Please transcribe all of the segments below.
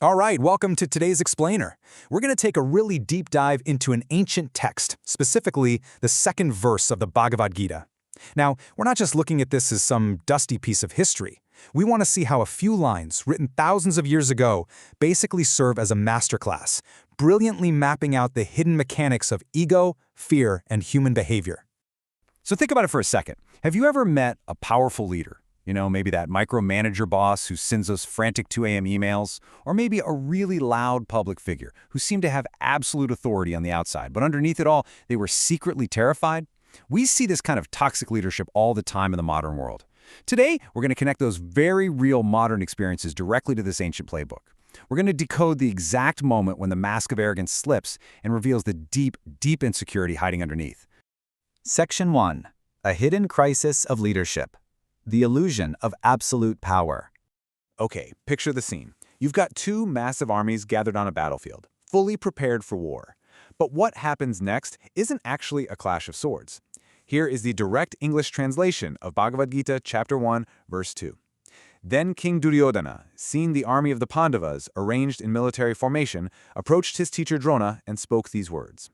All right, welcome to today's Explainer. We're going to take a really deep dive into an ancient text, specifically the second verse of the Bhagavad Gita. Now, we're not just looking at this as some dusty piece of history. We want to see how a few lines, written thousands of years ago, basically serve as a masterclass, brilliantly mapping out the hidden mechanics of ego, fear, and human behavior. So think about it for a second. Have you ever met a powerful leader? Maybe that micromanager boss who sends those frantic 2 a.m. emails, or maybe a really loud public figure who seemed to have absolute authority on the outside, but underneath it all, they were secretly terrified? We see this kind of toxic leadership all the time in the modern world. Today, we're going to connect those very real modern experiences directly to this ancient playbook. We're going to decode the exact moment when the mask of arrogance slips and reveals the deep, deep insecurity hiding underneath. Section 1. A hidden crisis of leadership. The illusion of absolute power. Okay, picture the scene. You've got two massive armies gathered on a battlefield, fully prepared for war. But what happens next isn't actually a clash of swords. Here is the direct English translation of Bhagavad Gita, chapter 1, verse 2. Then King Duryodhana, seeing the army of the Pandavas arranged in military formation, approached his teacher Drona and spoke these words.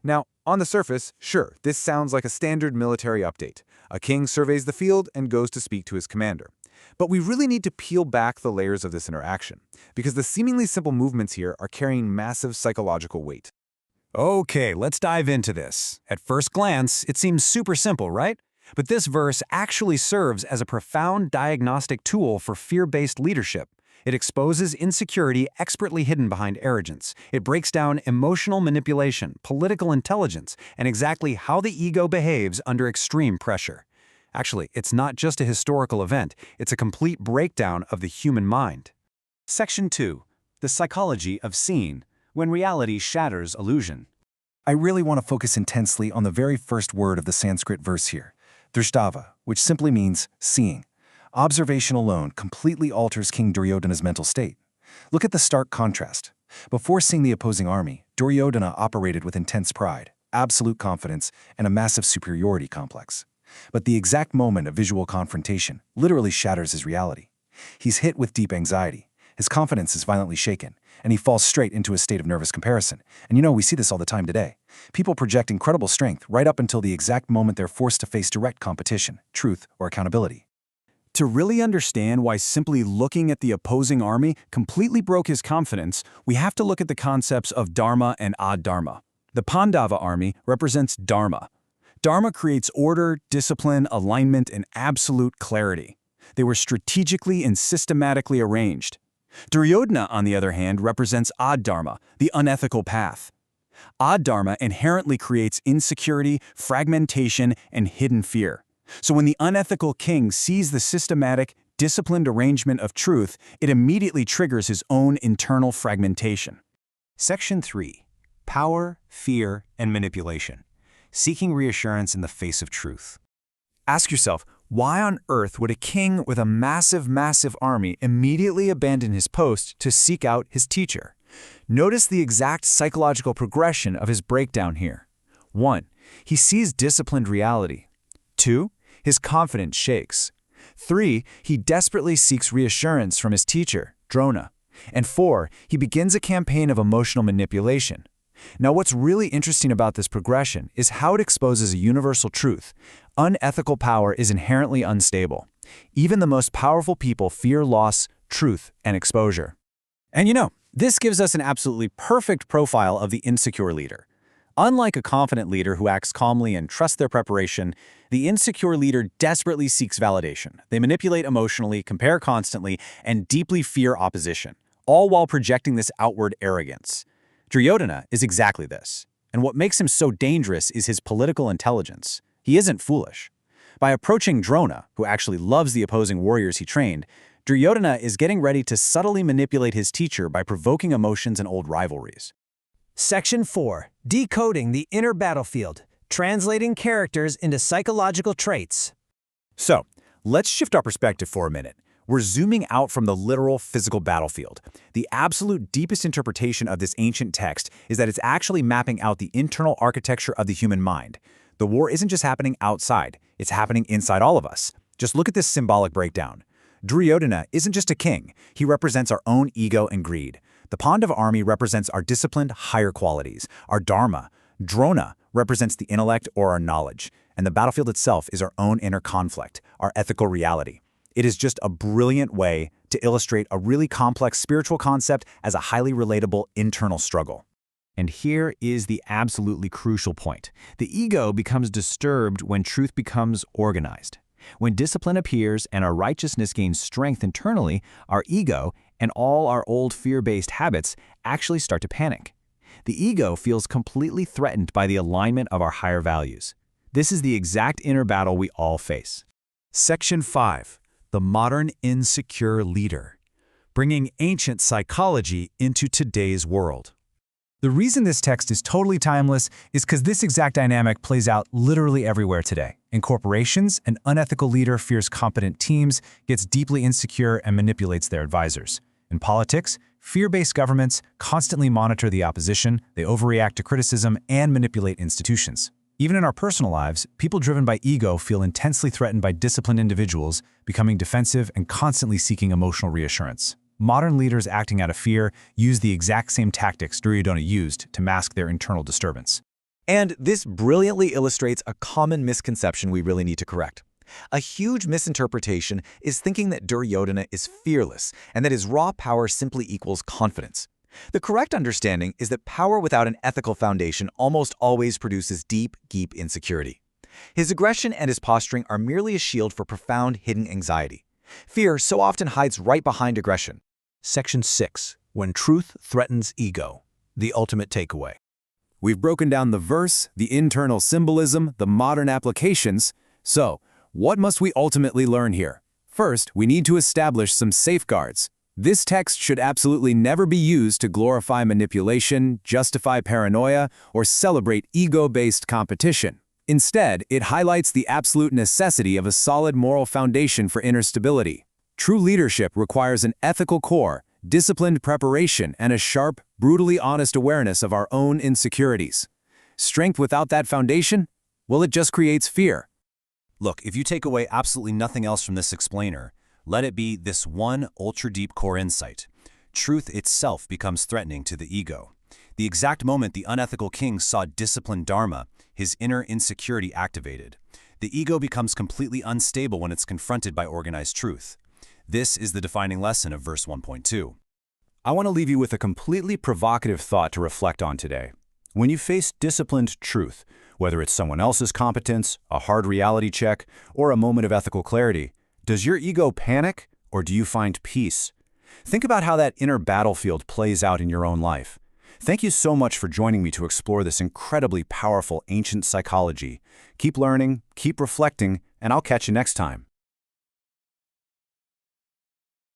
Now, on the surface, sure, this sounds like a standard military update. A king surveys the field and goes to speak to his commander. But we really need to peel back the layers of this interaction, because the seemingly simple movements here are carrying massive psychological weight. Okay, let's dive into this. At first glance, it seems super simple, right? But this verse actually serves as a profound diagnostic tool for fear-based leadership. It exposes insecurity expertly hidden behind arrogance. It breaks down emotional manipulation, political intelligence, and exactly how the ego behaves under extreme pressure. Actually, it's not just a historical event, it's a complete breakdown of the human mind. Section 2. The psychology of seeing, when reality shatters illusion. I really want to focus intensely on the very first word of the Sanskrit verse here, drishtava, which simply means seeing. Observation alone completely alters King Duryodhana's mental state. Look at the stark contrast. Before seeing the opposing army, Duryodhana operated with intense pride, absolute confidence, and a massive superiority complex. But the exact moment of visual confrontation literally shatters his reality. He's hit with deep anxiety. His confidence is violently shaken, and he falls straight into a state of nervous comparison. And we see this all the time today. People project incredible strength right up until the exact moment they're forced to face direct competition, truth, or accountability. To really understand why simply looking at the opposing army completely broke his confidence, we have to look at the concepts of dharma and adharma. The Pandava army represents dharma. Dharma creates order, discipline, alignment, and absolute clarity. They were strategically and systematically arranged. Duryodhana, on the other hand, represents adharma, the unethical path. Adharma inherently creates insecurity, fragmentation, and hidden fear. So when the unethical king sees the systematic, disciplined arrangement of truth, it immediately triggers his own internal fragmentation. Section 3. Power, fear, and manipulation. Seeking reassurance in the face of truth. Ask yourself, why on earth would a king with a massive, massive army immediately abandon his post to seek out his teacher? Notice the exact psychological progression of his breakdown here. 1. He sees disciplined reality. 2. His confidence shakes. 3. He desperately seeks reassurance from his teacher, Drona. And 4. He begins a campaign of emotional manipulation. Now, what's really interesting about this progression is how it exposes a universal truth. Unethical power is inherently unstable. Even the most powerful people fear loss, truth, and exposure. And this gives us an absolutely perfect profile of the insecure leader. Unlike a confident leader who acts calmly and trusts their preparation, the insecure leader desperately seeks validation. They manipulate emotionally, compare constantly, and deeply fear opposition, all while projecting this outward arrogance. Duryodhana is exactly this, and what makes him so dangerous is his political intelligence. He isn't foolish. By approaching Drona, who actually loves the opposing warriors he trained, Duryodhana is getting ready to subtly manipulate his teacher by provoking emotions and old rivalries. Section 4. Decoding the inner battlefield. Translating characters into psychological traits. So, let's shift our perspective for a minute. We're zooming out from the literal physical battlefield. The absolute deepest interpretation of this ancient text is that it's actually mapping out the internal architecture of the human mind. The war isn't just happening outside, it's happening inside all of us. Just look at this symbolic breakdown. Duryodhana isn't just a king, he represents our own ego and greed. The Pandav army represents our disciplined, higher qualities. Our dharma, drona, represents the intellect or our knowledge. And the battlefield itself is our own inner conflict, our ethical reality. It is just a brilliant way to illustrate a really complex spiritual concept as a highly relatable internal struggle. And here is the absolutely crucial point. The ego becomes disturbed when truth becomes organized. When discipline appears and our righteousness gains strength internally, our ego and all our old fear-based habits actually start to panic. The ego feels completely threatened by the alignment of our higher values. This is the exact inner battle we all face. Section 5. The Modern Insecure Leader. Bringing ancient psychology into today's world. The reason this text is totally timeless is because this exact dynamic plays out literally everywhere today. In corporations, an unethical leader fears competent teams, gets deeply insecure, and manipulates their advisors. In politics, fear-based governments constantly monitor the opposition, they overreact to criticism, and manipulate institutions. Even in our personal lives, people driven by ego feel intensely threatened by disciplined individuals, becoming defensive and constantly seeking emotional reassurance. Modern leaders acting out of fear use the exact same tactics Duryodhana used to mask their internal disturbance. And this brilliantly illustrates a common misconception we really need to correct. A huge misinterpretation is thinking that Duryodhana is fearless and that his raw power simply equals confidence. The correct understanding is that power without an ethical foundation almost always produces deep insecurity. His aggression and his posturing are merely a shield for profound hidden anxiety. Fear so often hides right behind aggression. Section 6. When truth threatens ego. The ultimate takeaway. We've broken down the verse, the internal symbolism, the modern applications. So, what must we ultimately learn here? First, we need to establish some safeguards. This text should absolutely never be used to glorify manipulation, justify paranoia, or celebrate ego-based competition. Instead, it highlights the absolute necessity of a solid moral foundation for inner stability. True leadership requires an ethical core, disciplined preparation, and a sharp, brutally honest awareness of our own insecurities. Strength without that foundation? Well, it just creates fear. Look, if you take away absolutely nothing else from this explainer, let it be this one ultra-deep core insight. Truth itself becomes threatening to the ego. The exact moment the unethical king saw disciplined dharma, his inner insecurity activated. The ego becomes completely unstable when it's confronted by organized truth. This is the defining lesson of verse 1.2. I want to leave you with a completely provocative thought to reflect on today. When you face disciplined truth, whether it's someone else's competence, a hard reality check, or a moment of ethical clarity, does your ego panic or do you find peace? Think about how that inner battlefield plays out in your own life. Thank you so much for joining me to explore this incredibly powerful ancient psychology. Keep learning, keep reflecting, and I'll catch you next time.